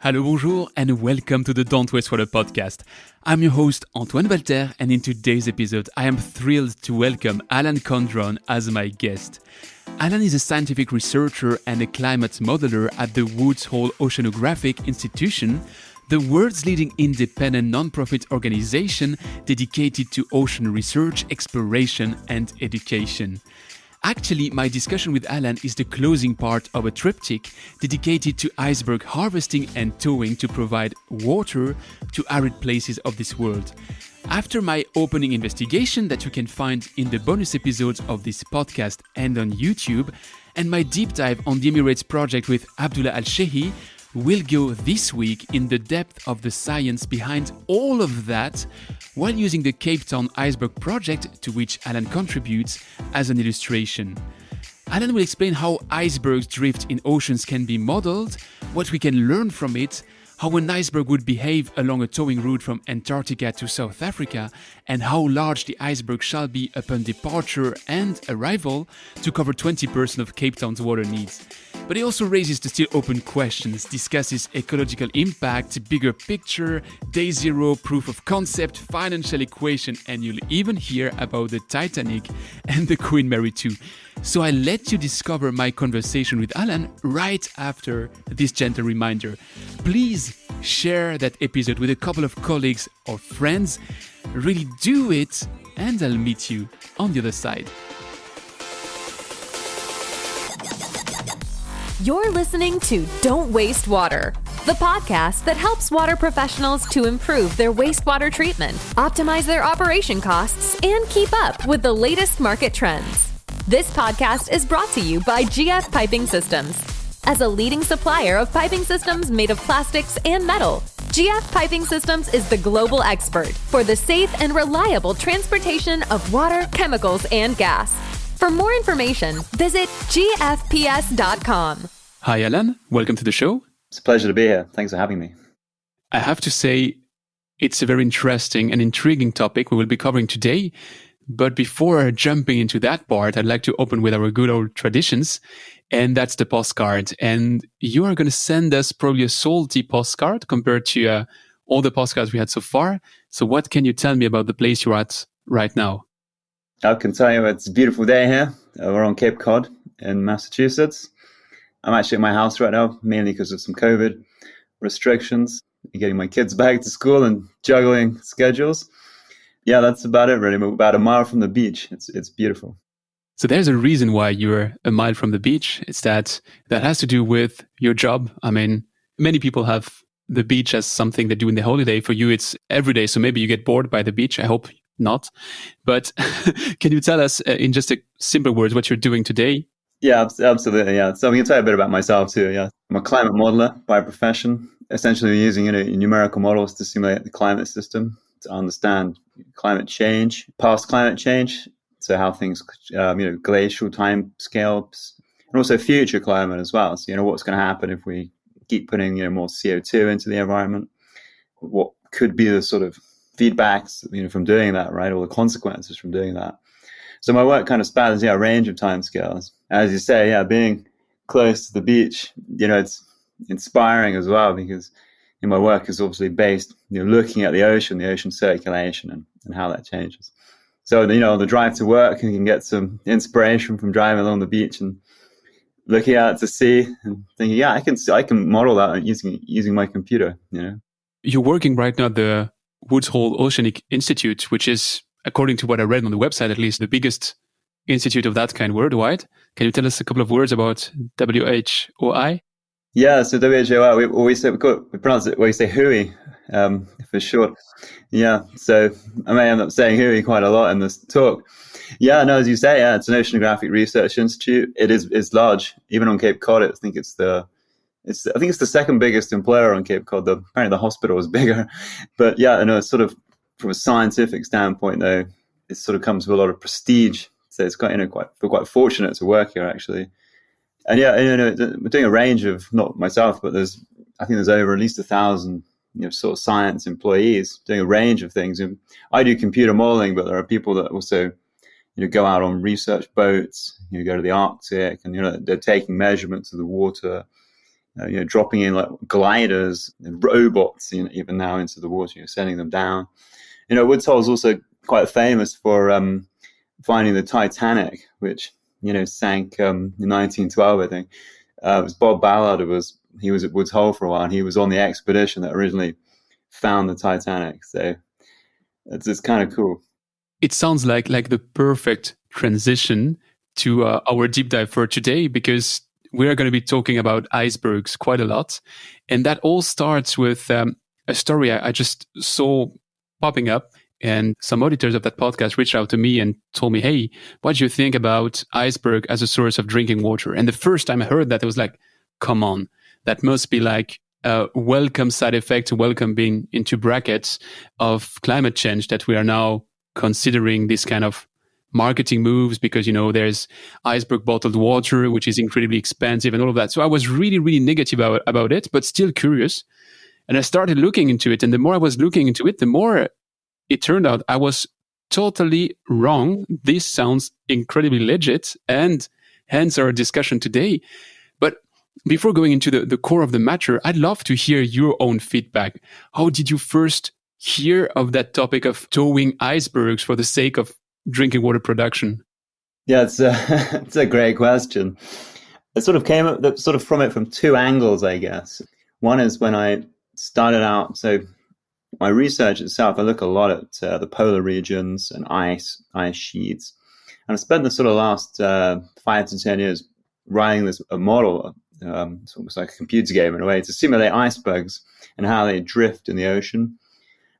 Hello, bonjour, and welcome to the Don't Wastewater podcast. I'm your host, Antoine Walter, and in today's episode, I am thrilled to welcome Alan Condron as my guest. Alan is a scientific researcher and a climate modeler at the Hole Oceanographic Institution, the world's leading independent non-profit organization dedicated to ocean research, exploration, and education. Actually, my discussion with Alan is the closing part of a triptych dedicated to iceberg harvesting and towing to provide water to arid places of this world. After my opening investigation that you can find in the bonus episodes of this podcast and on YouTube, and my deep dive on the Emirates project with Abdullah Al-Shehi, we'll go this week in the depth of the science behind all of that while using the Cape Town Iceberg project to which Alan contributes as an illustration. Alan will explain how icebergs drift in oceans can be modeled, what we can learn from it, how an iceberg would behave along a towing route from Antarctica to South Africa, and how large the iceberg shall be upon departure and arrival to cover 20% of Cape Town's water needs. But he also raises the still open questions, discusses ecological impact, bigger picture, day zero, proof of concept, financial equation, and you'll even hear about the Titanic and the Queen Mary too. So I let you discover my conversation with Alan right after this gentle reminder. Please share that episode with a couple of colleagues or friends. Really do it, and I'll meet you on the other side. You're listening to Don't Waste Water, the podcast that helps water professionals to improve their wastewater treatment, optimize their operation costs, and keep up with the latest market trends. This podcast is brought to you by GF Piping Systems. As a leading supplier of piping systems made of plastics and metal, GF Piping Systems is the global expert for the safe and reliable transportation of water, chemicals, and gas. For more information, visit gfps.com. Hi, Alan. Welcome to the show. It's a pleasure to be here. Thanks for having me. I have to say, it's a very interesting and intriguing topic we will be covering today. But before jumping into that part, I'd like to open with our good old traditions, and that's the postcard. And you are going to send us probably a salty postcard compared to all the postcards we had so far. So what can you tell me about the place you're at right now? I can tell you it's a beautiful day here. We're on Cape Cod in Massachusetts. I'm actually at my house right now, mainly because of some COVID restrictions, getting my kids back to school and juggling schedules. Yeah, that's about it, really. We're about a mile from the beach. It's beautiful. So there's a reason why you're a mile from the beach. It's that has to do with your job. I mean, many people have the beach as something they do in the holiday. For you, it's every day. So maybe you get bored by the beach. I hope not. But can you tell us in just a simple words what you're doing today? Yeah, absolutely. Yeah. So I'm going to tell you a bit about myself too. Yeah, I'm a climate modeler by profession, essentially using numerical models to simulate the climate system, to understand climate change, past climate change, so how things, glacial time scales, and also future climate as well. So, what's going to happen if we keep putting, more CO2 into the environment? What could be the sort of feedbacks, from doing that, right? Or the consequences from doing that. So my work kind of spans, a range of time scales. As you say, being close to the beach, it's inspiring as well because my work is obviously based, looking at the ocean circulation and how that changes. So, on the drive to work, you can get some inspiration from driving along the beach and looking out to sea and thinking, I can model that using my computer, You're working right now at the Hole Oceanic Institute, which is, according to what I read on the website, at least the biggest institute of that kind worldwide. Can you tell us a couple of words about WHOI? Yeah, so WHOI, we pronounce it, we say WHOI for short. Yeah, so I may end up saying WHOI quite a lot in this talk. Yeah, no, as you say, it's an oceanographic research institute. It's large, even on Cape Cod. I think it's the second biggest employer on Cape Cod. Apparently the hospital is bigger, but it's sort of from a scientific standpoint though, it sort of comes with a lot of prestige. So it's quite quite fortunate to work here actually. And we're doing a range of, not myself, but I think there's over at least 1,000, sort of science employees doing a range of things. And I do computer modeling, but there are people that also, go out on research boats, go to the Arctic, and they're taking measurements of the water dropping in like gliders and robots, even now into the water, sending them down. Woods Hole is also quite famous for finding the Titanic, which sank in 1912, I think. It was Bob Ballard. He was at Woods Hole for a while, and he was on the expedition that originally found the Titanic. So it's kind of cool. It sounds like the perfect transition to our deep dive for today, because we are going to be talking about icebergs quite a lot. And that all starts with a story I just saw popping up. And some auditors of that podcast reached out to me and told me, hey, what do you think about iceberg as a source of drinking water? And the first time I heard that, I was like, come on, that must be like a welcome side effect, welcome being into brackets of climate change, that we are now considering this kind of marketing moves because, there's iceberg bottled water, which is incredibly expensive and all of that. So I was really, really negative about it, but still curious. And I started looking into it. And the more I was looking into it, the more it turned out I was totally wrong. This sounds incredibly legit, and hence our discussion today. But before going into the core of the matter, I'd love to hear your own feedback. How did you first hear of that topic of towing icebergs for the sake of drinking water production? Yeah, it's a great question. It sort of came up from it from two angles, I guess. One is when I started out, so my research itself, I look a lot at the polar regions and ice sheets. And I've spent the sort of last 5 to 10 years writing a model, it's almost like a computer game in a way, to simulate icebergs and how they drift in the ocean.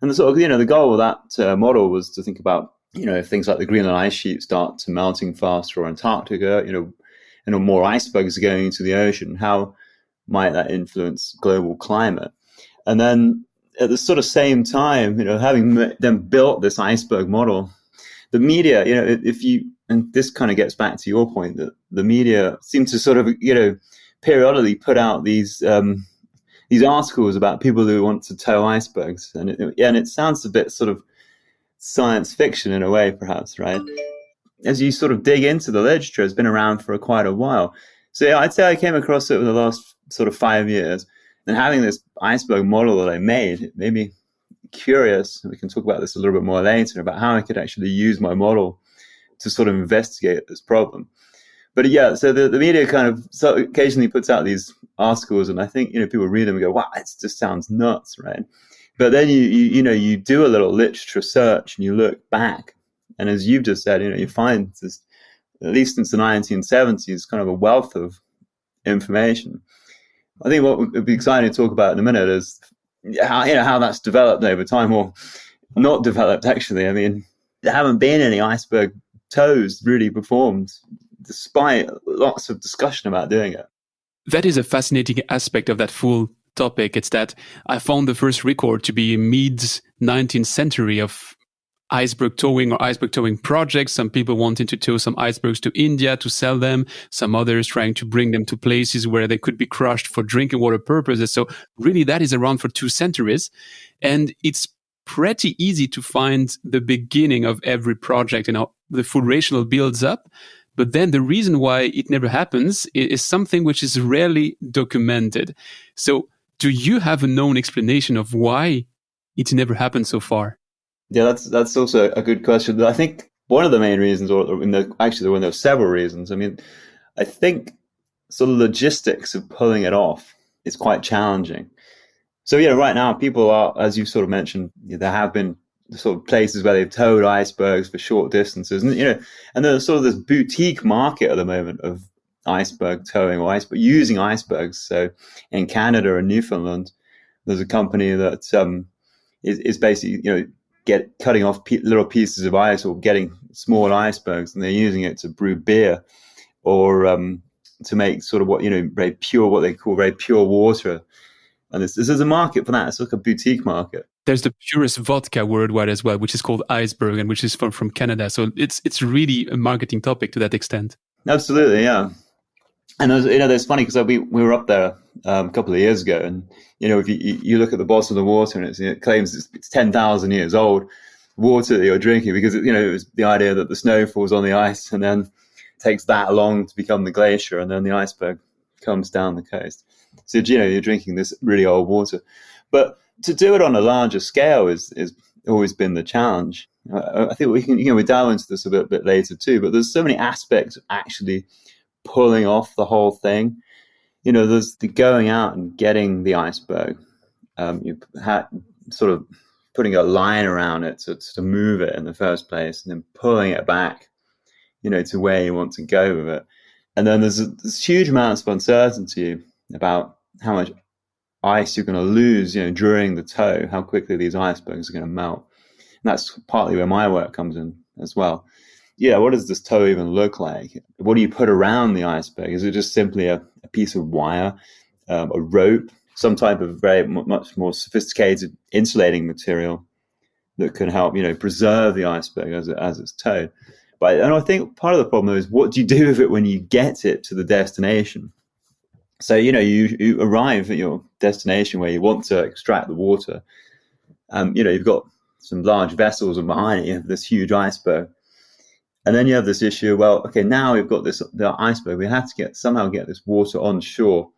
And the sort of, the goal of that model was to think about, if things like the Greenland ice sheet start to melting faster, or Antarctica, and more icebergs are going into the ocean, how might that influence global climate? And then at the sort of same time, having then built this iceberg model, the media, and this kind of gets back to your point, that the media seem to sort of, periodically put out these articles about people who want to tow icebergs. And it sounds a bit sort of science fiction in a way, perhaps, right? As you sort of dig into the literature, it's been around for quite a while. So yeah, I'd say I came across it over the last sort of 5 years. And having this iceberg model that I made, it made me curious. We can talk about this a little bit more later, about how I could actually use my model to sort of investigate this problem. But yeah, so the media kind of occasionally puts out these articles, and I think, people read them and go, wow, it just sounds nuts, right? But then you do a little literature search and you look back. And as you've just said, you find this, at least since the 1970s, kind of a wealth of information. I think what would be exciting to talk about in a minute is how that's developed over time, or not developed, actually. I mean, there haven't been any iceberg tows really performed, despite lots of discussion about doing it. That is a fascinating aspect of that full topic. It's that I found the first record to be mid-19th century of iceberg towing or iceberg towing projects. Some people wanting to tow some icebergs to India to sell them. Some others trying to bring them to places where they could be crushed for drinking water purposes. So really that is around for 2 centuries. And it's pretty easy to find the beginning of every project. The full rationale builds up. But then the reason why it never happens is something which is rarely documented. So do you have a known explanation of why it never happened so far? Yeah, that's also a good question. I think one of the main reasons, actually there were several reasons. I mean, I think sort of logistics of pulling it off is quite challenging. So yeah, right now people are, as you sort of mentioned, there have been sort of places where they've towed icebergs for short distances, and there's sort of this boutique market at the moment of iceberg towing or using icebergs. So in Canada and Newfoundland, there's a company that is basically cutting off little pieces of ice or getting small icebergs, and they're using it to brew beer or to make sort of what they call very pure water. And this is a market for that. It's like a boutique market. There's the purest vodka worldwide as well, which is called Iceberg, and which is from Canada. So it's really a marketing topic to that extent. Absolutely, yeah. And there's funny because we were up there a couple of years ago, and if you look at the bottom of the water, and it claims it's 10,000 years old water that you're drinking, because it was the idea that the snow falls on the ice and then takes that long to become the glacier, and then the iceberg comes down the coast. So, you're drinking this really old water. But to do it on a larger scale is always been the challenge. I think we can, we dive into this a bit later too, but there's so many aspects of actually pulling off the whole thing. There's the going out and getting the iceberg. You had sort of putting a line around it to move it in the first place, and then pulling it back, to where you want to go with it. And then there's huge amounts of uncertainty about how much ice you're going to lose, during the tow, how quickly these icebergs are going to melt. And that's partly where my work comes in as well. Yeah, what does this tow even look like? What do you put around the iceberg? Is it just simply a piece of wire, a rope, some type of very much more sophisticated insulating material that can help, preserve the iceberg as it's towed? And I think part of the problem is, what do you do with it when you get it to the destination? So, you arrive at your destination where you want to extract the water. You've got some large vessels, and behind it you have this huge iceberg. And then you have this issue, well, okay, now we've got the iceberg. We have to somehow get this water on shore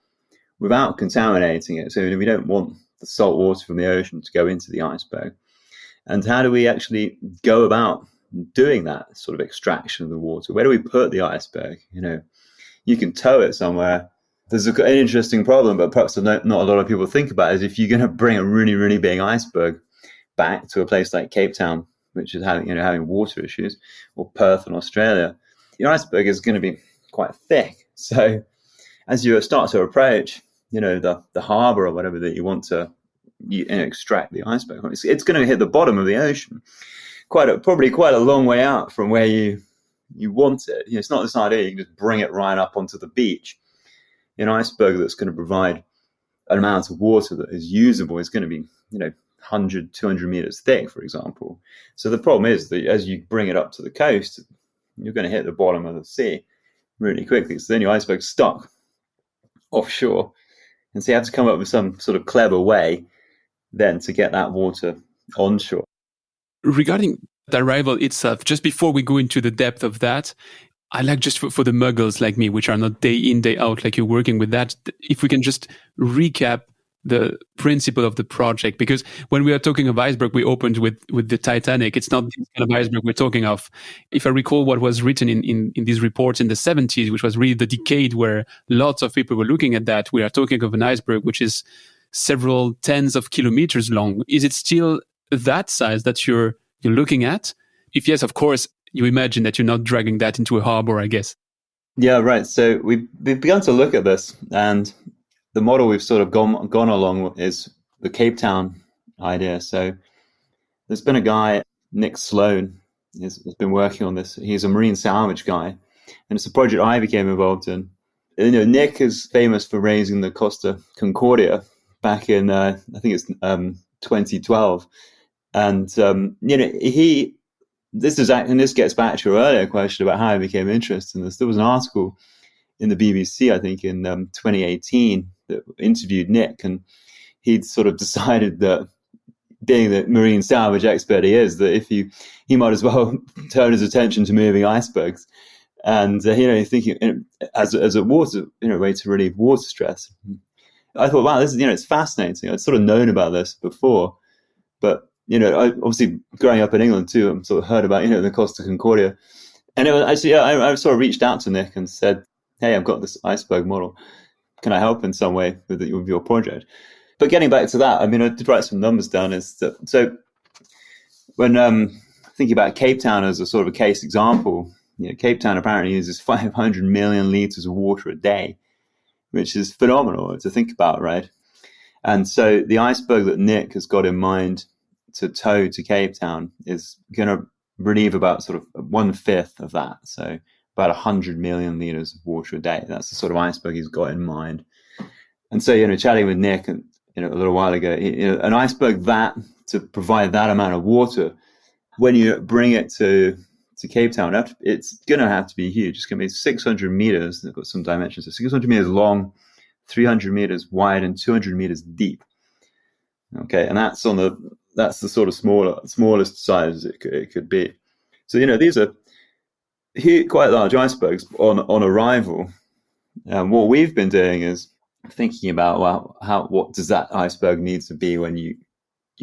without contaminating it. So we don't want the salt water from the ocean to go into the iceberg. And how do we actually go about doing that sort of extraction of the water? Where do we put the iceberg? You can tow it somewhere. There's an interesting problem, but perhaps not a lot of people think about it, is if you're going to bring a really, really big iceberg back to a place like Cape Town, which is having water issues, or Perth in Australia, your iceberg is going to be quite thick. So as you start to approach, the harbour or whatever that you want to extract the iceberg, it's going to hit the bottom of the ocean, probably quite a long way out from where you want it. It's not this idea you can just bring it right up onto the beach. An iceberg that's going to provide an amount of water that is usable is going to be, 100, 200 meters thick, for example. So the problem is that as you bring it up to the coast, you're going to hit the bottom of the sea really quickly. So then your iceberg's stuck offshore. And so you have to come up with some sort of clever way then to get that water onshore. Regarding the arrival itself, just before we go into the depth of that, I like, just for the muggles like me, which are not day in, day out, like you're working with that, if we can just recap the principle of the project. Because when we are talking of iceberg, we opened with the Titanic. It's not this kind of iceberg we're talking of. If I recall what was written in these reports in the 70s, which was really the decade where lots of people were looking at that, we are talking of an iceberg which is several tens of kilometers long. Is it still that size that you're looking at? If yes, of course, you imagine that you're not dragging that into a harbor, I guess. Yeah, right. So we've begun to look at this, and the model we've sort of gone along is the Cape Town idea. So there's been a guy, Nick Sloan, has been working on this. He's a marine salvage guy, and it's a project I became involved in. Nick is famous for raising the Costa Concordia back in, I think it's 2012. And, this gets back to your earlier question about how I became interested in this. There was an article in the BBC, I think in 2018, that interviewed Nick, and he'd sort of decided that, being the marine salvage expert he is, that he might as well turn his attention to moving icebergs, and thinking as a water way to relieve water stress. I thought, wow, this is it's fascinating. I'd sort of known about this before, but I obviously growing up in England too, I'm sort of heard about the Costa Concordia, and it was actually I sort of reached out to Nick and said, hey, I've got this iceberg model. Can I help in some way with your project? But getting back to that, I did write some numbers down. So when thinking about Cape Town as a sort of a case example, Cape Town apparently uses 500 million liters of water a day, which is phenomenal to think about, right? And so the iceberg that Nick has got in mind to tow to Cape Town is going to relieve about sort of 1/5 of that. So about 100 million liters of water a day. That's the sort of iceberg he's got in mind. And so, chatting with Nick a little while ago, an iceberg that to provide that amount of water, when you bring it to Cape Town, it's going to have to be huge. It's going to be 600 meters. They've got some dimensions. So 600 meters long, 300 meters wide, and 200 meters deep. Okay, and that's the sort of smallest size it could be. So these are quite large icebergs on arrival. What we've been doing is thinking about, well, what does that iceberg need to be when you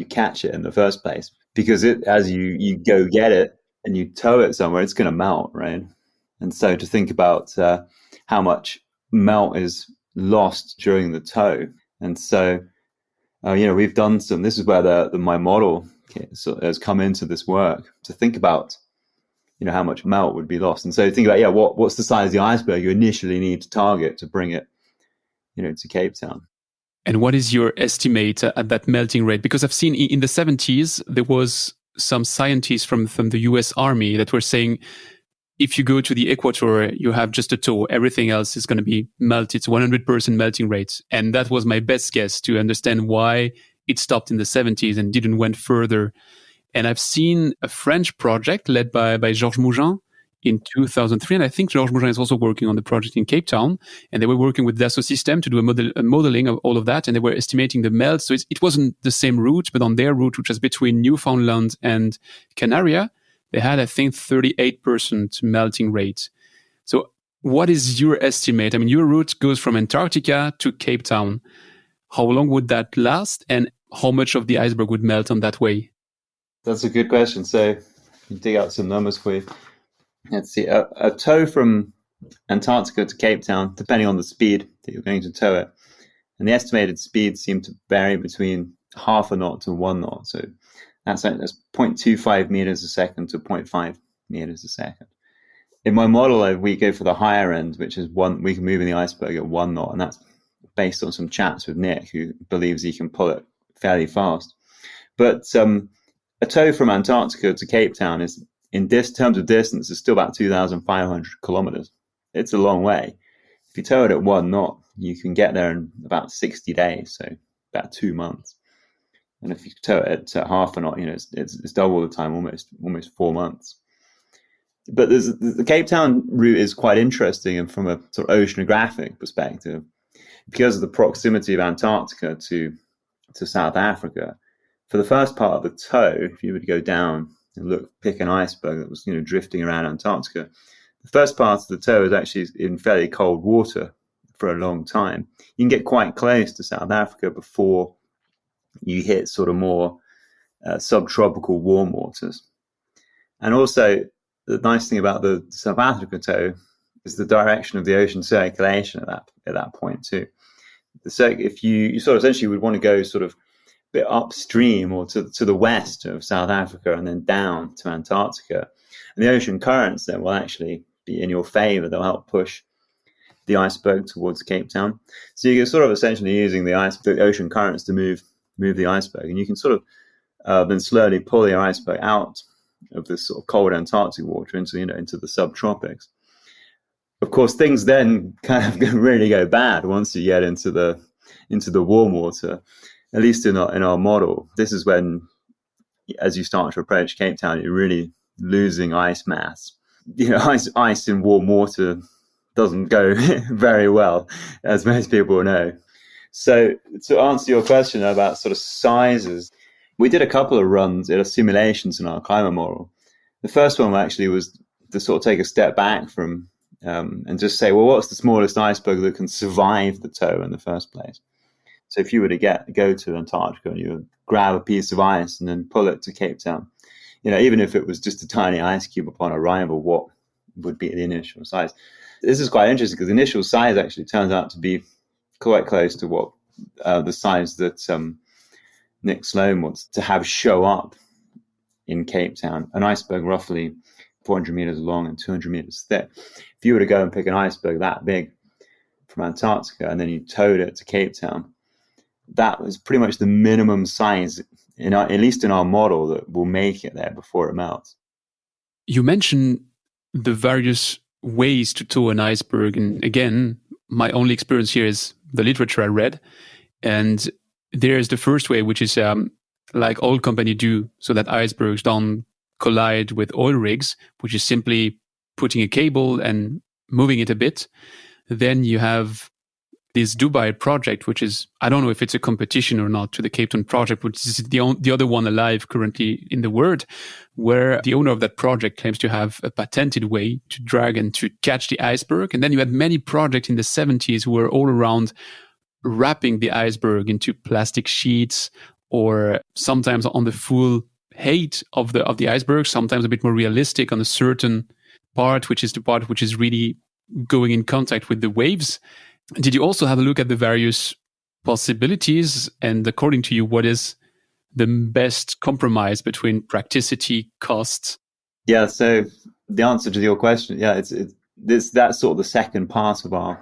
catch it in the first place? Because as you go get it and you tow it somewhere, it's going to melt, right? And so to think about how much melt is lost during the tow. And so, we've done this is where my model has come into this work, to think about, how much melt would be lost. And so think about, what's the size of the iceberg you initially need to target to bring it, to Cape Town. And what is your estimate at that melting rate? Because I've seen in the 70s, there was some scientists from the US Army that were saying, if you go to the equator, you have just a toe. Everything else is going to be melted. It's 100% melting rate. And that was my best guess to understand why it stopped in the 70s and didn't went further. And I've seen a French project led by Georges Mougin in 2003. And I think Georges Mougin is also working on the project in Cape Town. And they were working with Dassault Systèmes to do a modeling of all of that. And they were estimating the melt. So it wasn't the same route, but on their route, which was between Newfoundland and Canaria, they had, I think, 38% melting rate. So what is your estimate? I mean, your route goes from Antarctica to Cape Town. How long would that last? And how much of the iceberg would melt on that way? That's a good question. So you dig out some numbers for you. Let's see. A tow from Antarctica to Cape Town, depending on the speed that you're going to tow it. And the estimated speeds seem to vary between half a knot to 1 knot. So that's 0.25 meters a second to 0.5 meters a second. In my model, we go for the higher end, which is we can move in the iceberg at 1 knot. And that's based on some chats with Nick, who believes he can pull it fairly fast. But a tow from Antarctica to Cape Town is, in terms of distance, is still about 2,500 kilometers. It's a long way. If you tow it at 1 knot, you can get there in about 60 days, so about 2 months. And if you tow it at half a knot, it's double the time, almost 4 months. But the Cape Town route is quite interesting, and from a sort of oceanographic perspective, because of the proximity of Antarctica to South Africa. For the first part of the tow, if you were to go down and pick an iceberg that was drifting around Antarctica, the first part of the tow is actually in fairly cold water for a long time. You can get quite close to South Africa before you hit sort of more subtropical warm waters. And also, the nice thing about the South Africa tow is the direction of the ocean circulation at that point too. If you sort of essentially would want to go sort of a bit upstream or to the west of South Africa and then down to Antarctica, and the ocean currents then will actually be in your favor. They'll help push the iceberg towards Cape Town. So you're sort of essentially using the ocean currents to move the iceberg, and you can sort of then slowly pull the iceberg out of this sort of cold Antarctic water into the subtropics. Of course, things then kind of really go bad once you get into the warm water. At least in our model, this is when, as you start to approach Cape Town, you're really losing ice mass. Ice in warm water doesn't go very well, as most people know. So to answer your question about sort of sizes, we did a couple of runs in simulations in our climate model. The first one actually was to sort of take a step back from and just say, well, what's the smallest iceberg that can survive the tow in the first place? So if you were to go to Antarctica and you would grab a piece of ice and then pull it to Cape Town, even if it was just a tiny ice cube upon arrival, what would be the initial size? This is quite interesting because the initial size actually turns out to be quite close to what the size that Nick Sloan wants to have show up in Cape Town, an iceberg roughly 400 meters long and 200 meters thick. If you were to go and pick an iceberg that big from Antarctica and then you towed it to Cape Town, that was pretty much the minimum size, at least in our model, that will make it there before it melts. You mentioned the various ways to tow an iceberg. And again, my only experience here is the literature I read. And there's the first way, which is like oil companies do, so that icebergs don't collide with oil rigs, which is simply putting a cable and moving it a bit. Then you have this Dubai project, which is, I don't know if it's a competition or not to the Cape Town project, which is the other one alive currently in the world, where the owner of that project claims to have a patented way to drag and to catch the iceberg. And then you had many projects in the 70s who were all around wrapping the iceberg into plastic sheets, or sometimes on the full height of the iceberg, sometimes a bit more realistic on a certain part, which is the part which is really going in contact with the waves. Did you also have a look at the various possibilities? And according to you, what is the best compromise between practicity, cost? Yeah, so the answer to your question, that's sort of the second part of our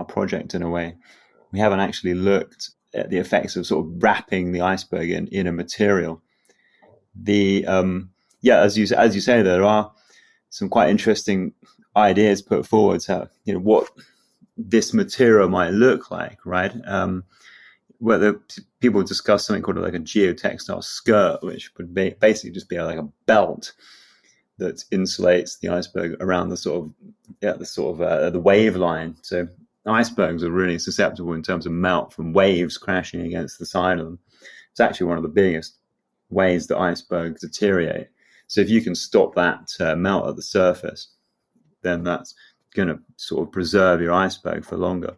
project in a way. We haven't actually looked at the effects of sort of wrapping the iceberg in a material. As you say, there are some quite interesting ideas put forward to what this material might look like, right? Whether people discuss something called like a geotextile skirt, which would basically just be like a belt that insulates the iceberg around the wave line. So icebergs are really susceptible in terms of melt from waves crashing against the side of them. It's actually one of the biggest ways that icebergs deteriorate. So if you can stop that melt at the surface, then that's going to sort of preserve your iceberg for longer.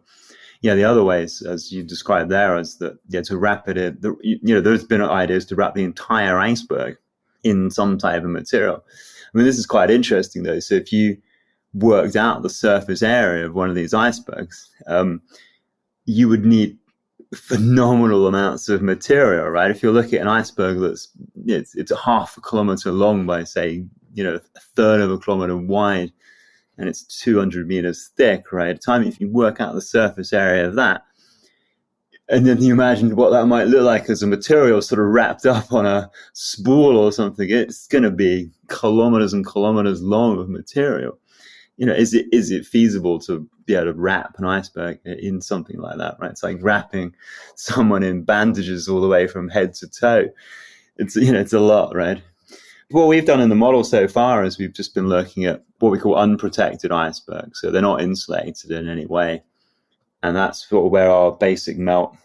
Yeah, the other ways, as you described there, is that to wrap it in. There's been ideas to wrap the entire iceberg in some type of material. I mean, this is quite interesting though. So if you worked out the surface area of one of these icebergs, you would need phenomenal amounts of material, right? If you're looking at an iceberg it's a half a kilometer long by, say, a third of a kilometer wide, and it's 200 meters thick, right? At the time, if you work out the surface area of that, and then you imagine what that might look like as a material sort of wrapped up on a spool or something, it's going to be kilometers and kilometers long of material. Is it feasible to be able to wrap an iceberg in something like that, right? It's like wrapping someone in bandages all the way from head to toe. It's a lot, right? What we've done in the model so far is we've just been looking at what we call unprotected icebergs. So they're not insulated in any way. And that's sort of where our basic melt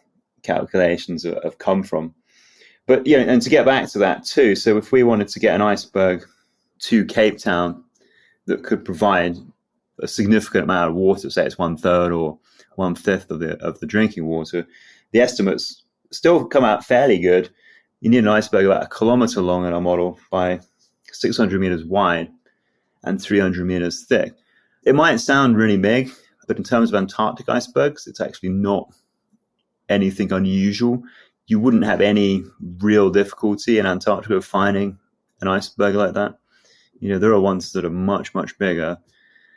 calculations have come from. But, and to get back to that too, so if we wanted to get an iceberg to Cape Town that could provide a significant amount of water, say it's 1/3 or 1/5 of the drinking water, the estimates still come out fairly good. You need an iceberg about 1 kilometer long in our model by 600 meters wide and 300 meters thick. It might sound really big, but in terms of Antarctic icebergs, it's actually not anything unusual. You wouldn't have any real difficulty in Antarctica finding an iceberg like that. There are ones that are much, much bigger.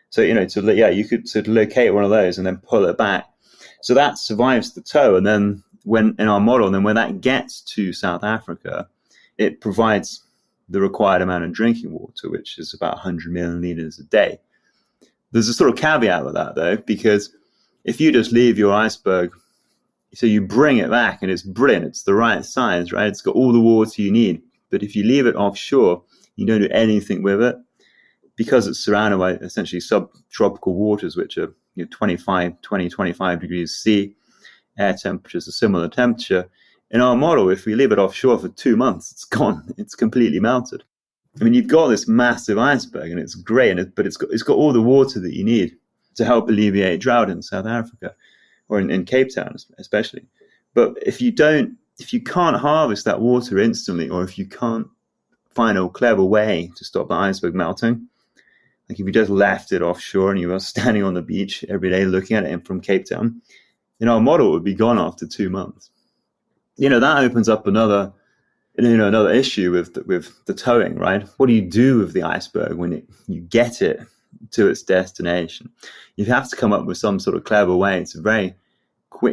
So, you could sort of locate one of those and then pull it back. So that survives the tow. And then when that gets to South Africa, it provides the required amount of drinking water, which is about 100 milliliters a day. There's a sort of caveat with that, though, because if you just leave your iceberg, so you bring it back and it's brilliant, it's the right size, right? It's got all the water you need. But if you leave it offshore, you don't do anything with it, because it's surrounded by essentially subtropical waters, which are 25 degrees C. Air temperature is a similar temperature. In our model, if we leave it offshore for 2 months, it's gone. It's completely melted. I mean, you've got this massive iceberg, and it's great, but it's got all the water that you need to help alleviate drought in South Africa, or in Cape Town especially. But if you can't harvest that water instantly, or if you can't find a clever way to stop the iceberg melting, like if you just left it offshore and you were standing on the beach every day looking at it from Cape Town, our model would be gone after 2 months. That opens up another issue with the towing, right? What do you do with the iceberg when you get it to its destination? You have to come up with some sort of clever way to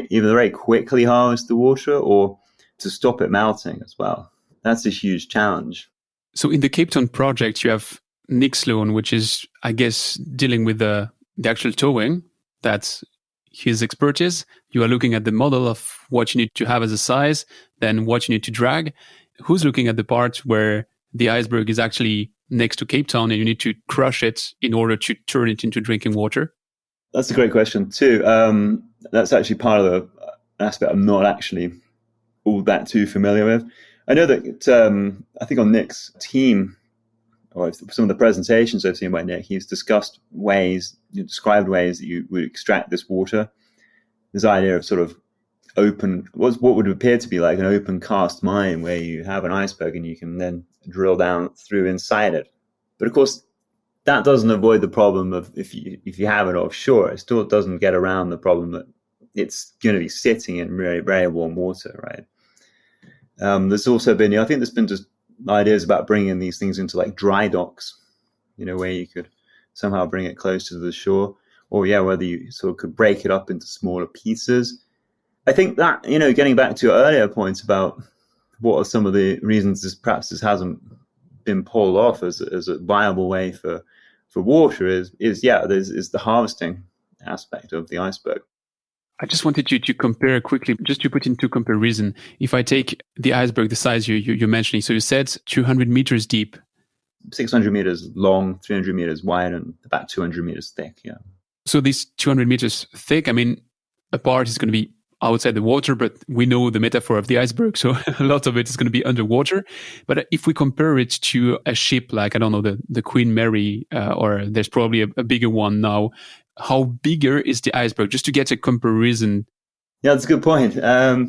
either very quickly harvest the water or to stop it melting as well. That's a huge challenge. So in the Cape Town project, you have Nick Sloan, which is, I guess, dealing with the actual towing. That's his expertise. You are looking at the model of what you need to have as a size, then what you need to drag. Who's looking at the part where the iceberg is actually next to Cape Town and you need to crush it in order to turn it into drinking water? That's a great question too. That's actually part of the aspect I'm not actually all that too familiar with. I know that I think on Nick's team, or some of the presentations I've seen by Nick, he's described ways that you would extract this water. This idea of sort of open, what would appear to be like an open cast mine where you have an iceberg and you can then drill down through inside it. But of course, that doesn't avoid the problem of if you have it offshore, it still doesn't get around the problem that it's going to be sitting in very, very warm water, right? There's also been, I think there's been just ideas about bringing these things into like dry docks, where you could somehow bring it close to the shore, or whether you sort of could break it up into smaller pieces. I think that, getting back to your earlier points about what are some of the reasons this hasn't been pulled off as a viable way for water is the harvesting aspect of the iceberg. I just wanted you to compare quickly, just to put into comparison. If I take the iceberg, the size you're mentioning, so you said 200 meters deep. 600 meters long, 300 meters wide, and about 200 meters thick, yeah. So this 200 meters thick, I mean, a part is going to be outside the water, but we know the metaphor of the iceberg, so a lot of it is going to be underwater. But if we compare it to a ship like, I don't know, the Queen Mary, or there's probably a bigger one now, how bigger is the iceberg? Just to get a comparison. Yeah, that's a good point. So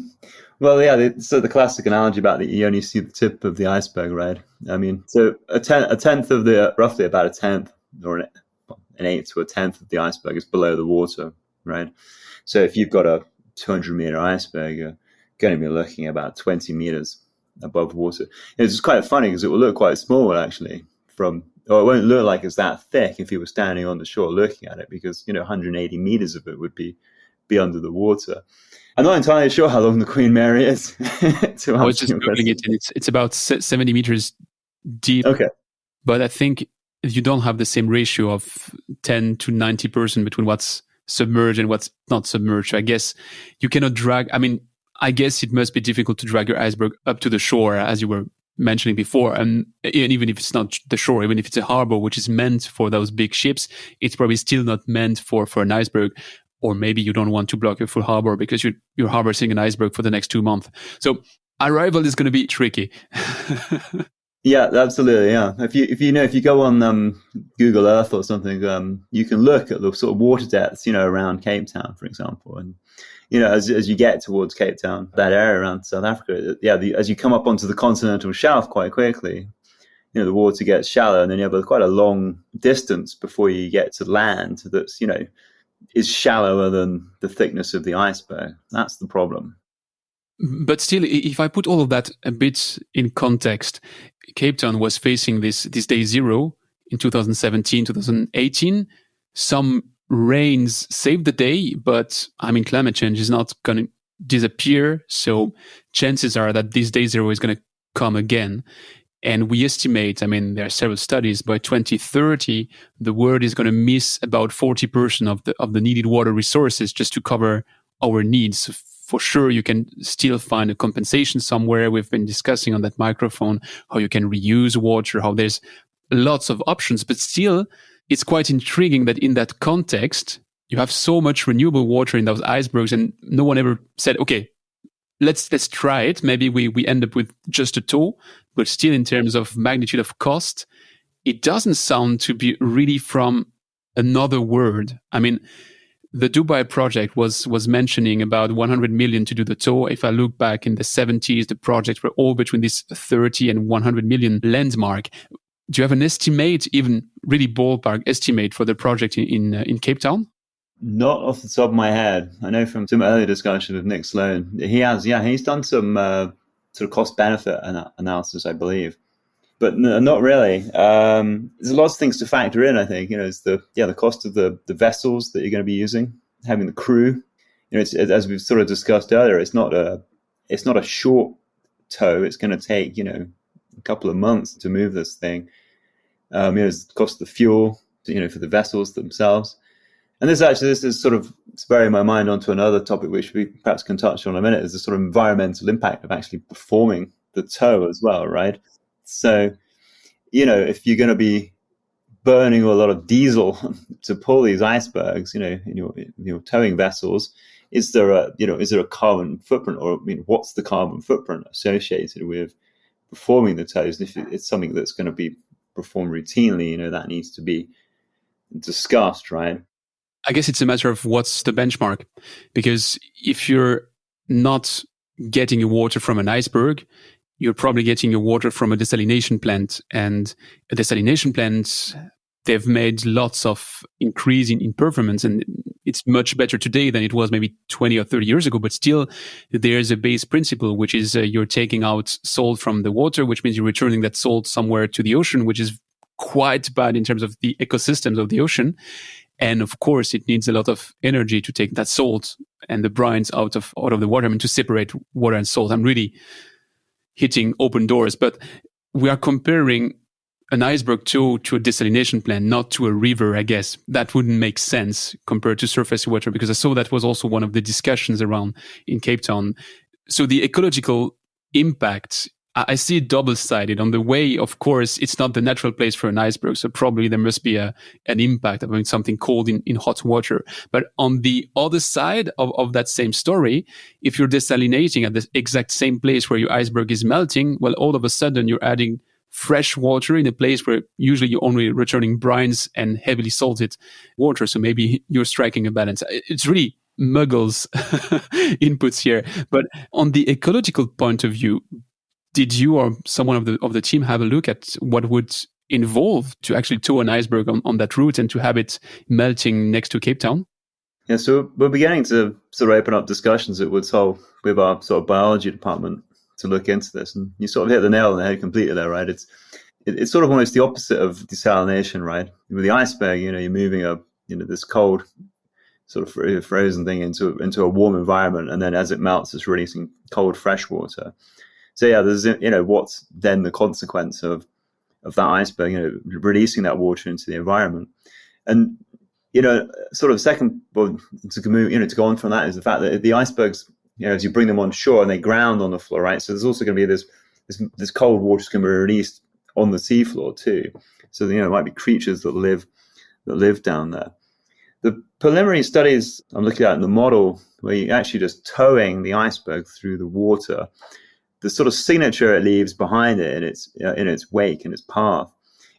the classic analogy about that you only see the tip of the iceberg, right? I mean, so roughly about a tenth or an eighth to a tenth of the iceberg is below the water, right? So if you've got a 200 meter iceberg, you're going to be looking about 20 meters above water. It's just quite funny because it will look quite small actually it won't look like it's that thick if you were standing on the shore looking at it, because 180 meters of it would be under the water. I'm not entirely sure how long the Queen Mary is. I was just Googling it, and it's about 70 meters deep. Okay. But I think you don't have the same ratio of 10 to 90% between what's submerged and what's not submerged. So I guess you cannot drag. I mean, I guess it must be difficult to drag your iceberg up to the shore, as you were mentioning before. And even if it's not the shore, even if it's a harbor, which is meant for those big ships, it's probably still not meant for an iceberg. Or maybe you don't want to block your full harbor because you're harvesting an iceberg for the next 2 months. So arrival is going to be tricky. Yeah, absolutely. Yeah, if you go on Google Earth or something, you can look at the sort of water depths, around Cape Town, for example, and as you get towards Cape Town, that area around South Africa, as you come up onto the continental shelf quite quickly, the water gets shallow, and then you have quite a long distance before you get to land that's is shallower than the thickness of the iceberg. That's the problem. But still, if I put all of that a bit in context, Cape Town was facing this day zero in 2017, 2018. Some rains saved the day, but climate change is not going to disappear. So chances are that this day zero is going to come again. And we estimate, there are several studies, by 2030, the world is going to miss about 40% of the needed water resources just to cover our needs. For sure, you can still find a compensation somewhere. We've been discussing on that microphone how you can reuse water, how there's lots of options. But still, it's quite intriguing that in that context, you have so much renewable water in those icebergs, and no one ever said, okay, let's try it. Maybe we end up with just a toe, but still in terms of magnitude of cost, it doesn't sound to be really from another world. The Dubai project was mentioning about 100 million to do the tow. If I look back in the 70s, the projects were all between this 30 and 100 million landmark. Do you have an estimate, even really ballpark estimate for the project in Cape Town? Not off the top of my head. I know from some earlier discussion with Nick Sloan, he's done some sort of cost-benefit analysis, I believe. But no, not really. There's lots of things to factor in, I think. It's the cost of the vessels that you're going to be using, having the crew. It's, as we've sort of discussed earlier, it's not a short tow. It's going to take, a couple of months to move this thing. It's the cost of the fuel, for the vessels themselves. And this is sort of spurring my mind onto another topic, which we perhaps can touch on in a minute, is the sort of environmental impact of actually performing the tow as well, right? So, if you're going to be burning a lot of diesel to pull these icebergs, in your towing vessels, is there a carbon footprint, or what's the carbon footprint associated with performing the tows? If it's something that's going to be performed routinely, that needs to be discussed, right? I guess it's a matter of what's the benchmark, because if you're not getting your water from an iceberg. You're probably getting your water from a desalination plant. And a desalination plant, they've made lots of increase in performance, and it's much better today than it was maybe 20 or 30 years ago. But still, there's a base principle, which is you're taking out salt from the water, which means you're returning that salt somewhere to the ocean, which is quite bad in terms of the ecosystems of the ocean. And of course, it needs a lot of energy to take that salt and the brines out of the water, I mean, to separate water and salt. I'm really hitting open doors, but we are comparing an iceberg to a desalination plant, not to a river, I guess. That wouldn't make sense compared to surface water, because I saw that was also one of the discussions around in Cape Town. So the ecological impact, I see it double-sided. On the way, of course, it's not the natural place for an iceberg, so probably there must be an impact of having something cold in hot water. But on the other side of that same story, if you're desalinating at the exact same place where your iceberg is melting, well, all of a sudden you're adding fresh water in a place where usually you're only returning brines and heavily salted water. So maybe you're striking a balance. It's really Muggles inputs here. But on the ecological point of view, did you or someone of the team have a look at what would involve to actually tow an iceberg on that route and to have it melting next to Cape Town? Yeah, so we're beginning to sort of open up discussions at WHOI with our sort of biology department to look into this. And you sort of hit the nail on the head completely there, right? It's sort of almost the opposite of desalination, right? With the iceberg, you're moving this cold sort of frozen thing into a warm environment, and then as it melts, it's releasing cold fresh water. So yeah, there's what's then the consequence of that iceberg, releasing that water into the environment, and sort of second, well, to move, to go on from that is the fact that the icebergs, as you bring them on shore and they ground on the floor, right? So there's also going to be this cold water is going to be released on the seafloor too. So there might be creatures that live down there. The preliminary studies I'm looking at in the model, where you're actually just towing the iceberg through the water, the sort of signature it leaves behind it in its wake, in its path,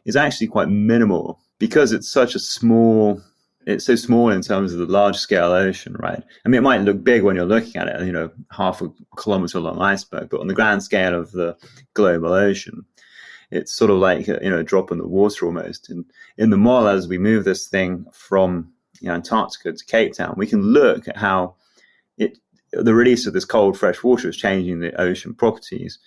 is actually quite minimal, because it's so small in terms of the large scale ocean, right? I mean, it might look big when you're looking at it, half a kilometer long iceberg, but on the grand scale of the global ocean, it's sort of like a drop in the water almost. And in the model, as we move this thing from Antarctica to Cape Town, we can look at how the release of this cold, fresh water is changing the ocean properties.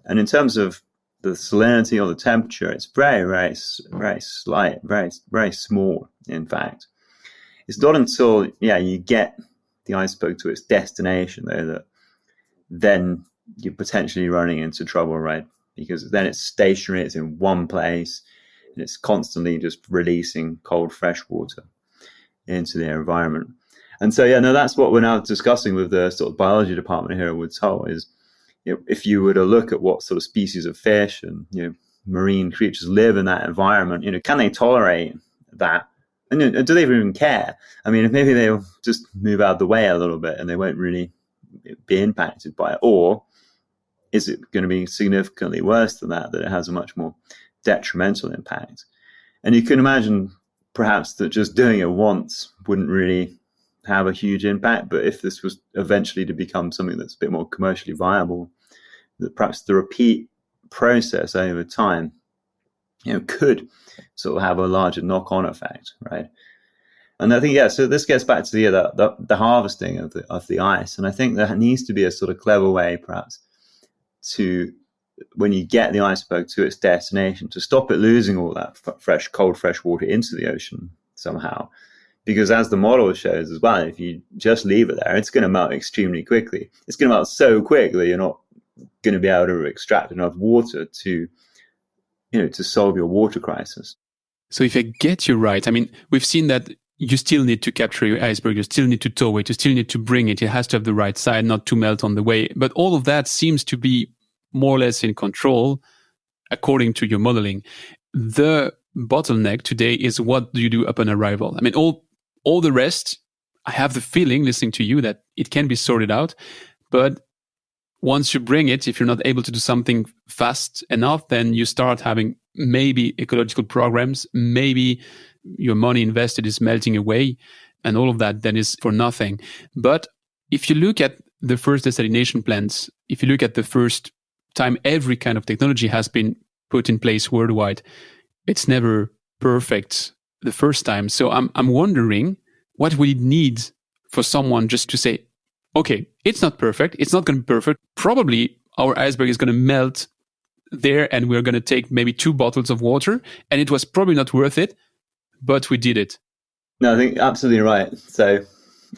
And in terms of the salinity or the temperature, it's very, very, very slight, very, very small, in fact. It's not until, you get the iceberg to its destination, though, that then you're potentially running into trouble, right? Because then it's stationary, it's in one place, and it's constantly just releasing cold, fresh water into the environment. And so, that's what we're now discussing with the sort of biology department here at WHOI is, if you were to look at what sort of species of fish and, marine creatures live in that environment, can they tolerate that? And do they even care? I mean, if maybe they'll just move out of the way a little bit and they won't really be impacted by it. Or is it going to be significantly worse than that it has a much more detrimental impact? And you can imagine perhaps that just doing it once wouldn't really have a huge impact, but if this was eventually to become something that's a bit more commercially viable, that perhaps the repeat process over time, could sort of have a larger knock-on effect, right? And I think, so this gets back to the harvesting of the ice, and I think there needs to be a sort of clever way, perhaps, to, when you get the iceberg to its destination, to stop it losing all that cold, fresh water into the ocean somehow. Because as the model shows as well, if you just leave it there, it's going to melt extremely quickly. It's going to melt so quick that you're not going to be able to extract enough water to solve your water crisis. So if I get you right, I mean, we've seen that you still need to capture your iceberg, you still need to tow it, you still need to bring it. It has to have the right side, not to melt on the way. But all of that seems to be more or less in control according to your modeling. The bottleneck today is, what do you do upon arrival? I mean, all the rest, I have the feeling, listening to you, that it can be sorted out. But once you bring it, if you're not able to do something fast enough, then you start having maybe ecological programs, maybe your money invested is melting away, and all of that then is for nothing. But if you look at the first desalination plants, if you look at the first time every kind of technology has been put in place worldwide, it's never perfect the first time. So I'm wondering, what would it need for someone just to say, okay, it's not perfect, it's not going to be perfect, probably our iceberg is going to melt there and we're going to take maybe 2 bottles of water, and it was probably not worth it, but we did it. No, I think absolutely right. So,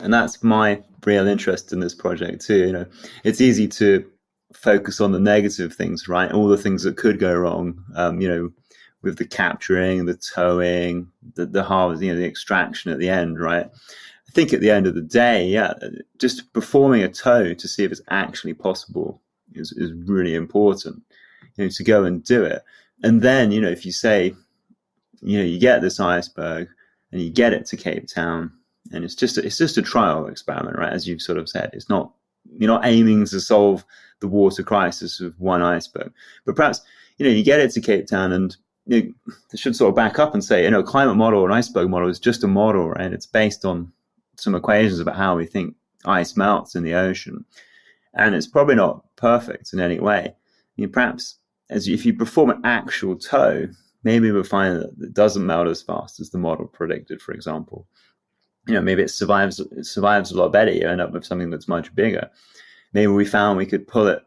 and that's my real interest in this project too. It's easy to focus on the negative things, right? All the things that could go wrong, with the capturing, the towing, the harvest, the extraction at the end, right? I think at the end of the day, just performing a tow to see if it's actually possible is really important, to go and do it. And then, if you say, you get this iceberg and you get it to Cape Town, and it's just a trial experiment, right? As you've sort of said, you're not aiming to solve the water crisis with one iceberg, but perhaps, you get it to Cape Town, and they should sort of back up and say, climate model or an iceberg model is just a model, right? It's based on some equations about how we think ice melts in the ocean. And it's probably not perfect in any way. Perhaps if you perform an actual tow, maybe we'll find that it doesn't melt as fast as the model predicted, for example. Maybe it survives a lot better. You end up with something that's much bigger. Maybe we found we could pull it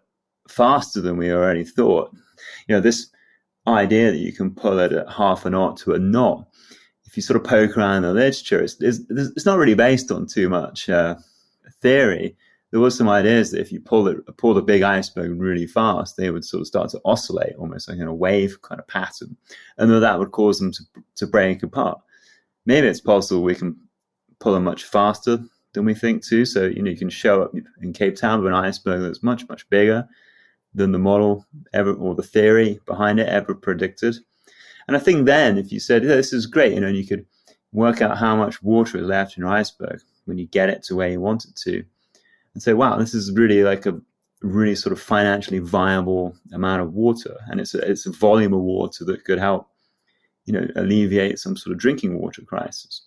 faster than we already thought. This idea that you can pull it at half a knot to a knot, if you sort of poke around the literature, it's not really based on too much theory. There was some ideas that if you pulled a big iceberg really fast, they would sort of start to oscillate almost like in a wave kind of pattern, and that would cause them to break apart. Maybe it's possible we can pull them much faster than we think too. So, you can show up in Cape Town with an iceberg that's much, much bigger than the model ever, or the theory behind it ever predicted. And I think then if you said, this is great, and you could work out how much water is left in your iceberg when you get it to where you want it to, and say, wow, this is really like a really sort of financially viable amount of water. And it's a volume of water that could help, alleviate some sort of drinking water crisis.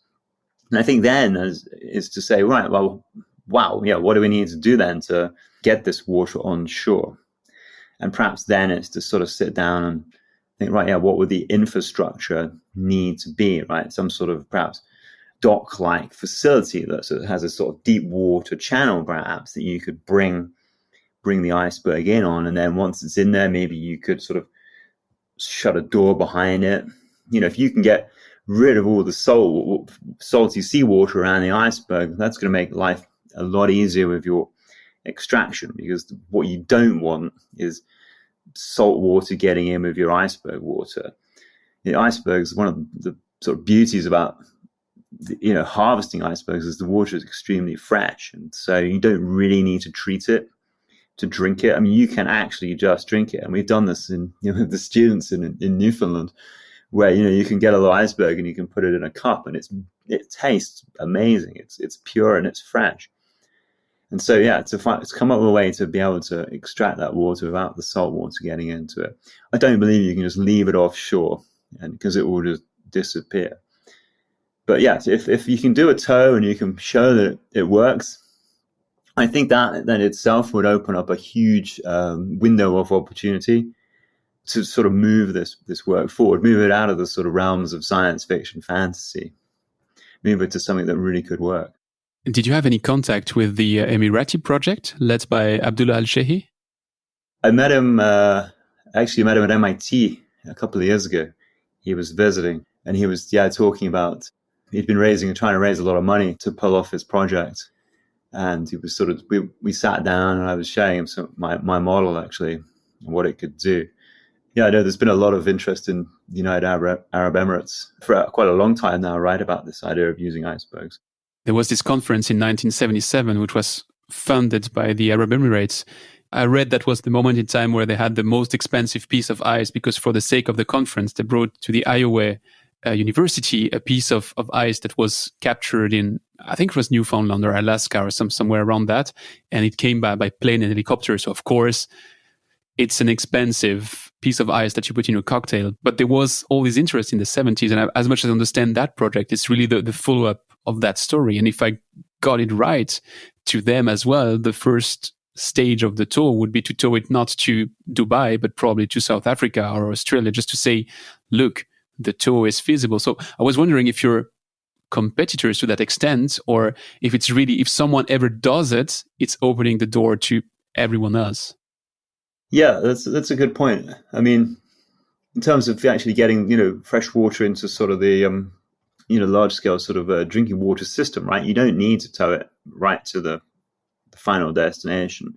And I think then is to say, right, well, wow, what do we need to do then to get this water on shore? And perhaps then it's to sort of sit down and think, right, what would the infrastructure need to be, right? Some sort of perhaps dock-like facility that sort of has a sort of deep water channel, perhaps, that you could bring the iceberg in on. And then once it's in there, maybe you could sort of shut a door behind it. If you can get rid of all the salty seawater around the iceberg, that's going to make life a lot easier with your extraction, because what you don't want is salt water getting in with your iceberg water. The icebergs, one of the sort of beauties about harvesting icebergs is the water is extremely fresh, and so you don't really need to treat it to drink it. I mean, you can actually just drink it, and we've done this with the students in Newfoundland, where you can get a little iceberg and you can put it in a cup, and it tastes amazing. It's pure and it's fresh. And so to come up with a way to be able to extract that water without the salt water getting into it, I don't believe you can just leave it offshore, and because it will just disappear. But if you can do a tow and you can show that it works, I think that itself would open up a huge window of opportunity to sort of move this work forward, move it out of the sort of realms of science fiction, fantasy, move it to something that really could work. Did you have any contact with the Emirati project led by Abdullah Al-Shehi? I met him at MIT a couple of years ago. He was visiting, and he was talking about he'd been trying to raise a lot of money to pull off his project. And he was we sat down, and I was showing him my model actually, and what it could do. I know there's been a lot of interest in the United Arab Emirates for quite a long time now, right, about this idea of using icebergs. There was this conference in 1977, which was funded by the Arab Emirates. I read that was the moment in time where they had the most expensive piece of ice, because for the sake of the conference, they brought to the Iowa University a piece of ice that was captured in, I think it was Newfoundland or Alaska or somewhere around that. And it came by plane and helicopter. So of course, it's an expensive piece of ice that you put in your cocktail. But there was all this interest in the 70s. And as much as I understand that project, it's really the follow-up of that story. And if I got it right, to them as well, the first stage of the tow would be to tow it not to Dubai, but probably to South Africa or Australia, just to say, look, the tow is feasible. So I was wondering if you're competitors to that extent, or if it's really, if someone ever does it, it's opening the door to everyone else. Yeah, that's a good point. I mean, in terms of actually getting, fresh water into sort of the, large scale sort of drinking water system, right? You don't need to tow it right to the final destination.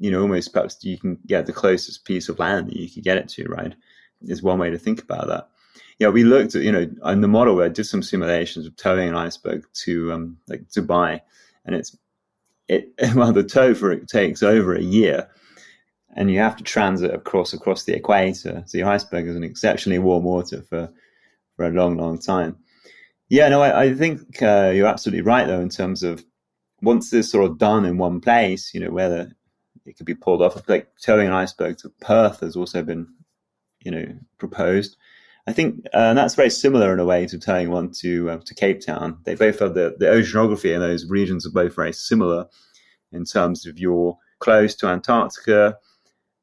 Almost perhaps you can get the closest piece of land that you could get it to, right? Is one way to think about that. Yeah, we looked at, in the model where I did some simulations of towing an iceberg to like Dubai, and the tow for it takes over a year, and you have to transit across the equator. So your iceberg is in exceptionally warm water for a long, long time. Yeah, no, I think you're absolutely right though, in terms of once this sort of done in one place, whether it could be pulled off, like towing an iceberg to Perth has also been, proposed. I think that's very similar in a way to towing one to Cape Town. They both have the oceanography in those regions are both very similar in terms of you're close to Antarctica,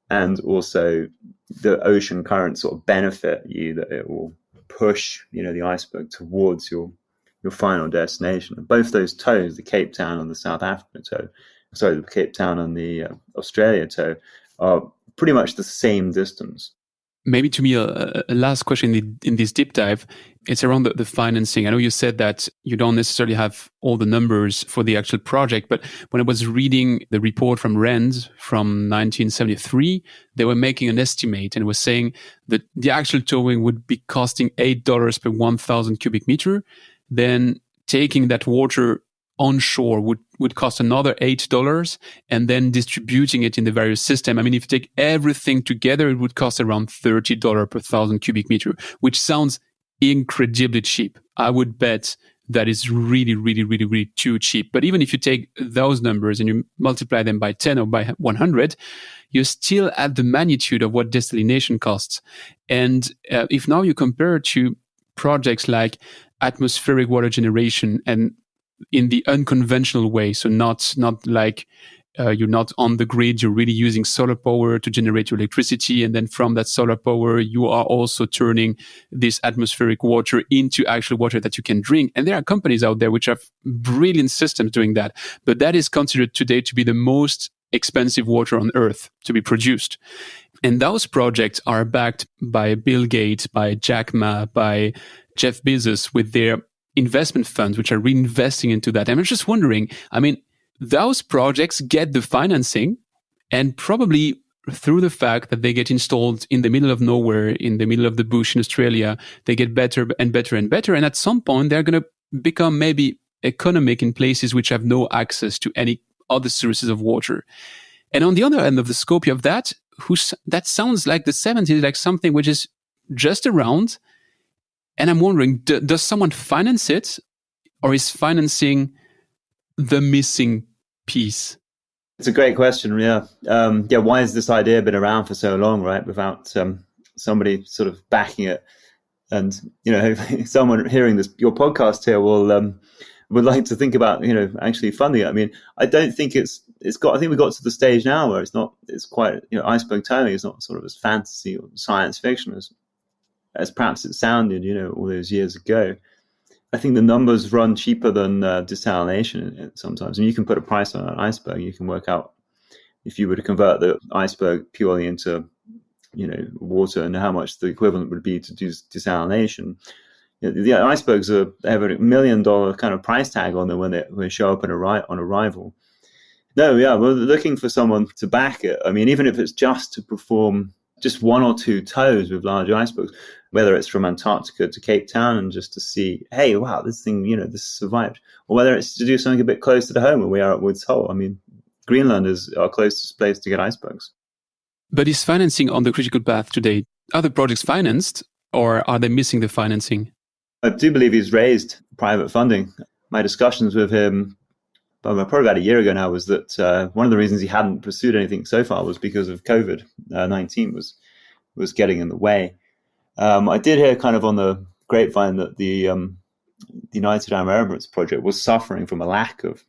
and also the ocean currents sort of benefit you, that it will push, the iceberg towards your final destination. And both those tows, the Cape Town and the South African tow, the Cape Town and the Australia tow, are pretty much the same distance. Maybe to me, a last question in this deep dive, it's around the financing. I know you said that you don't necessarily have all the numbers for the actual project, but when I was reading the report from RAND from 1973, they were making an estimate and was saying that the actual towing would be costing $8 per 1,000 cubic meter. Then taking that water onshore would cost another $8, and then distributing it in the various system. I mean, if you take everything together, it would cost around $30 per 1,000 cubic meter, which sounds incredibly cheap. I would bet that is really, really, really, really too cheap. But even if you take those numbers and you multiply them by 10 or by 100, you're still at the magnitude of what desalination costs. And if now you compare to projects like atmospheric water generation and in the unconventional way, so not like you're not on the grid, you're really using solar power to generate your electricity, and then from that solar power you are also turning this atmospheric water into actual water that you can drink. And there are companies out there which have brilliant systems doing that, but that is considered today to be the most expensive water on earth to be produced. And those projects are backed by Bill Gates, by Jack Ma, by Jeff Bezos with their investment funds, which are reinvesting into that. And I'm just wondering, I mean, those projects get the financing, and probably through the fact that they get installed in the middle of nowhere, in the middle of the bush in Australia, they get better and better and better. And at some point, they're going to become maybe economic in places which have no access to any other sources of water. And on the other end of the scope, you have that sounds like the 70s, like something which is just around. And I'm wondering, does someone finance it, or is financing the missing piece? It's a great question. Yeah. Why has this idea been around for so long, right? Without somebody sort of backing it. And, someone hearing your podcast here would like to think about, actually funding it. I mean, I don't think I think we got to the stage now where it's quite, iceberg towing is not sort of as fantasy or science fiction as perhaps it sounded, all those years ago. I think the numbers run cheaper than desalination sometimes. And you can put a price on an iceberg. You can work out if you were to convert the iceberg purely into, water, and how much the equivalent would be to do desalination. The icebergs have a $1 million kind of price tag on them when they show up on arrival. No, yeah, we're looking for someone to back it. I mean, even if it's just to perform just one or two tows with large icebergs, whether it's from Antarctica to Cape Town and just to see, hey, wow, this thing, this survived. Or whether it's to do something a bit closer to home where we are at Woods Hole. I mean, Greenland is our closest place to get icebergs. But is financing on the critical path today? Are the projects financed, or are they missing the financing? I do believe he's raised private funding. My discussions with him probably about a year ago now was that one of the reasons he hadn't pursued anything so far was because of COVID-19 was getting in the way. I did hear kind of on the grapevine that the United Arab Emirates project was suffering from a lack of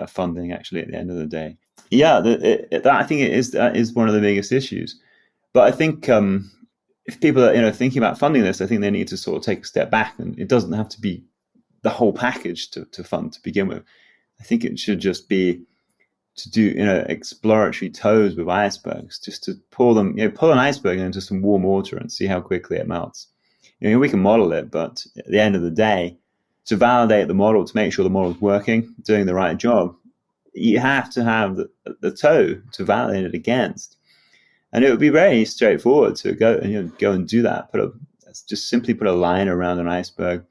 funding actually at the end of the day. Yeah, I think that is one of the biggest issues. But I think if people are thinking about funding this, I think they need to sort of take a step back, and it doesn't have to be the whole package to fund to begin with. I think it should just be to do exploratory tows with icebergs, just to pull an iceberg into some warm water and see how quickly it melts. We can model it, but at the end of the day, to validate the model, to make sure the model is working, doing the right job, you have to have the tow to validate it against. And it would be very straightforward to go and do that. Just simply put a line around an iceberg,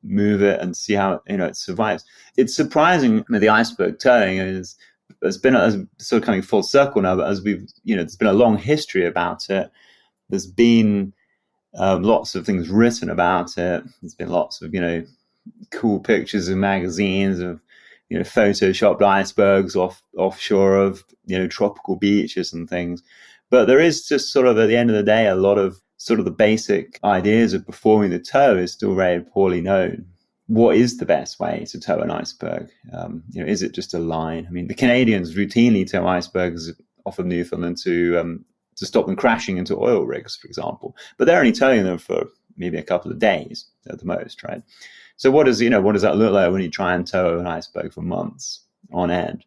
move it, and see how it survives. It's surprising that the iceberg towing has been sort of coming full circle now. But as there's been a long history about it. There's been lots of things written about it. There's been lots of cool pictures in magazines of photoshopped icebergs offshore of tropical beaches and things. But there is just sort of, at the end of the day, a lot of sort of the basic ideas of performing the tow is still very poorly known. What is the best way to tow an iceberg? Is it just a line? I mean, the Canadians routinely tow icebergs off of Newfoundland to stop them crashing into oil rigs, for example. But they're only towing them for maybe a couple of days at the most, right? So what does that look like when you try and tow an iceberg for months on end?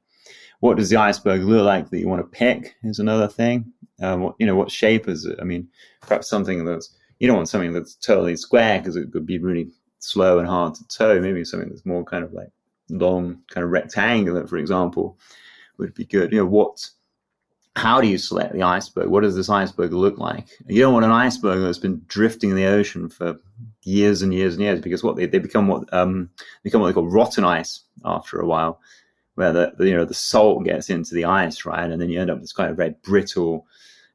What does the iceberg look like that you want to pick is another thing. What shape is it? I mean, perhaps something you don't want something that's totally square because it could be really slow and hard to tow. Maybe something that's more kind of like long, kind of rectangular, for example, would be good. How do you select the iceberg? What does this iceberg look like? You don't want an iceberg that's been drifting in the ocean for years and years and years, because they become what they call rotten ice after a while, where the salt gets into the ice, right? And then you end up with this kind of very brittle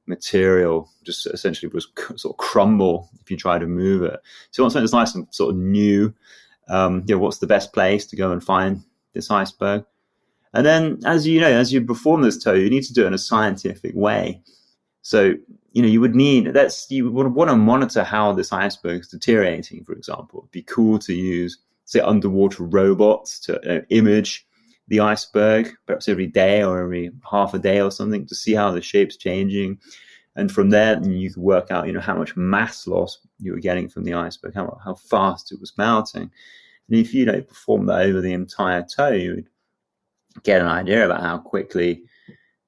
material, just essentially will sort of crumble if you try to move it. So you want something that's nice and sort of new. What's the best place to go and find this iceberg? And then, as you perform this tow, you need to do it in a scientific way. So, you would want to monitor how this iceberg is deteriorating, for example. It'd be cool to use, say, underwater robots to image the iceberg, perhaps every day or every half a day or something, to see how the shape's changing. And from there, you could work out, how much mass loss you were getting from the iceberg, how fast it was melting. And if you perform that over the entire tow, you would get an idea about how quickly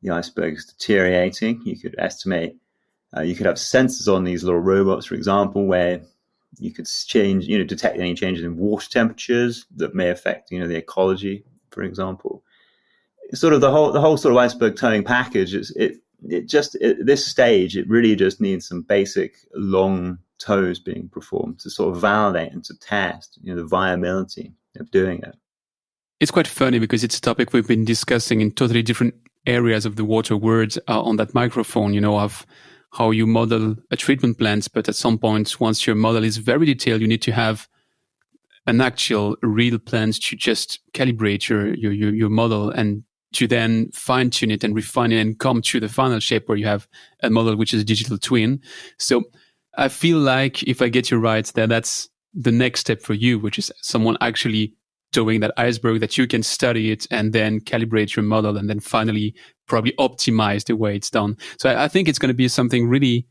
the iceberg is deteriorating. You could estimate, you could have sensors on these little robots, for example, where you could detect any changes in water temperatures that may affect, the ecology, for example. Sort of the whole sort of iceberg towing package, at this stage, it really just needs some basic long tows being performed to sort of validate and to test, the viability of doing it. It's quite funny because it's a topic we've been discussing in totally different areas of the water world on that microphone, of how you model a treatment plant. But at some point, once your model is very detailed, you need to have an actual real plant to just calibrate your model and to then fine tune it and refine it and come to the final shape where you have a model which is a digital twin. So I feel like if I get you right there, that's the next step for you, which is someone actually towing that iceberg, that you can study it and then calibrate your model and then finally probably optimize the way it's done. So I think it's going to be something really,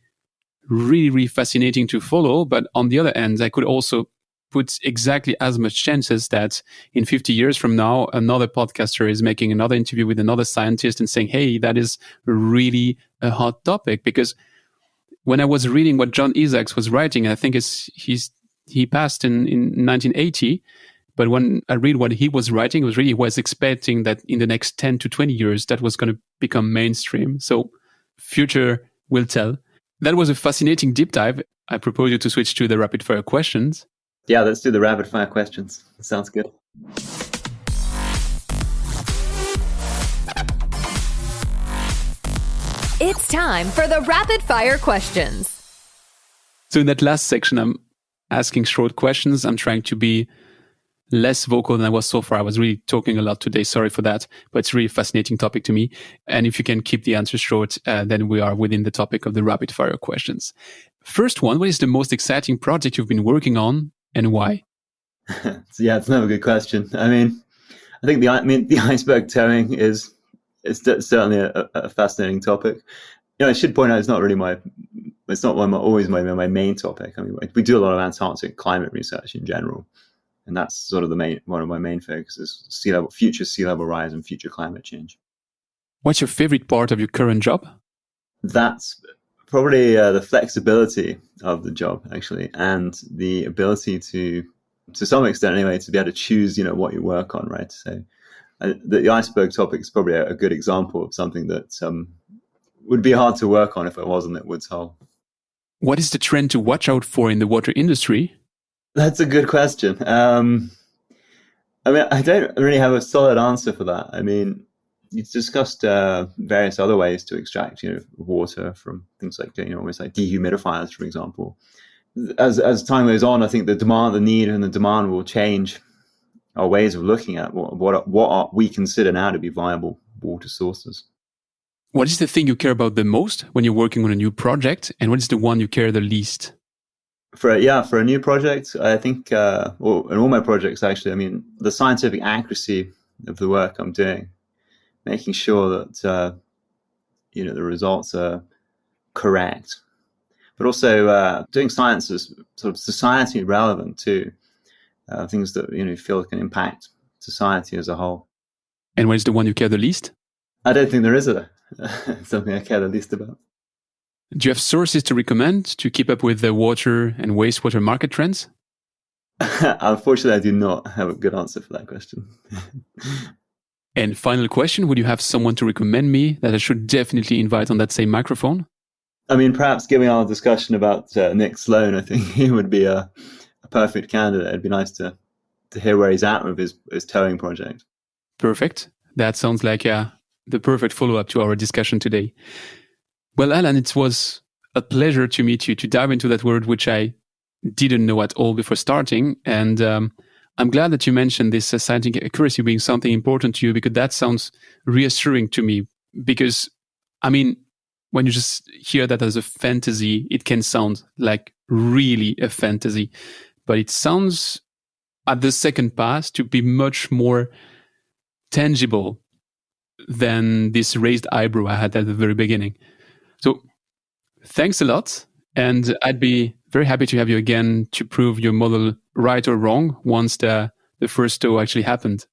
really, really fascinating to follow. But on the other end, I could also put exactly as much chances that in 50 years from now, another podcaster is making another interview with another scientist and saying, hey, that is really a hot topic. Because when I was reading what John Isaacs was writing, I think he passed in 1980. But when I read what he was writing, he was expecting that in the next 10 to 20 years, that was going to become mainstream. So future will tell. That was a fascinating deep dive. I propose you to switch to the rapid fire questions. Yeah, let's do the rapid fire questions. Sounds good. It's time for the rapid fire questions. So in that last section, I'm asking short questions. I'm trying to be less vocal than I was so far. I was really talking a lot today. Sorry for that, but it's a really fascinating topic to me. And if you can keep the answers short, then we are within the topic of the rapid fire questions. First one, what is the most exciting project you've been working on and why? Yeah, it's another good question. I mean, I think the iceberg towing is certainly a fascinating topic. I should point out it's not always my main topic. I mean, we do a lot of Antarctic climate research in general, and that's sort of one of my main focuses: future sea level rise and future climate change. What's your favorite part of your current job? That's probably the flexibility of the job, actually, and the ability to some extent anyway, to be able to choose, what you work on, right? So the iceberg topic is probably a good example of something that would be hard to work on if it wasn't at Woods Hole. What is the trend to watch out for in the water industry? That's a good question. I mean, I don't really have a solid answer for that. I mean, you've discussed various other ways to extract, water from things like, almost like dehumidifiers, for example. As time goes on, I think the need and the demand will change our ways of looking at what we consider now to be viable water sources. What is the thing you care about the most when you're working on a new project, and what is the one you care the least? For a new project, I think, in all my projects actually, I mean, the scientific accuracy of the work I'm doing, making sure that the results are correct, but also doing science is sort of society relevant too, things that feel can impact society as a whole. And what is the one you care the least? I don't think there is something I care the least about. Do you have sources to recommend to keep up with the water and wastewater market trends? Unfortunately, I do not have a good answer for that question. And final question, would you have someone to recommend me that I should definitely invite on that same microphone? I mean, perhaps given our discussion about Nick Sloan, I think he would be a perfect candidate. It'd be nice to hear where he's at with his towing project. Perfect. That sounds like the perfect follow-up to our discussion today. Well, Alan, it was a pleasure to meet you, to dive into that word which I didn't know at all before starting. And I'm glad that you mentioned this scientific accuracy being something important to you, because that sounds reassuring to me. Because, I mean, when you just hear that as a fantasy, it can sound like really a fantasy. But it sounds, at the second pass, to be much more tangible than this raised eyebrow I had at the very beginning. So thanks a lot. And I'd be very happy to have you again to prove your model right or wrong once the first tow actually happened.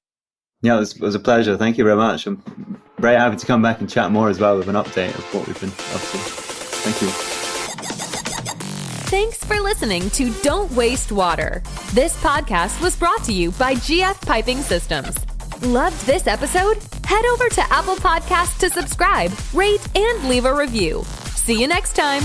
Yeah, it was a pleasure. Thank you very much. I'm very happy to come back and chat more as well with an update of what we've been up to. Thank you. Thanks for listening to Don't Waste Water. This podcast was brought to you by GF Piping Systems. Loved this episode? Head over to Apple Podcasts to subscribe, rate, and leave a review. See you next time.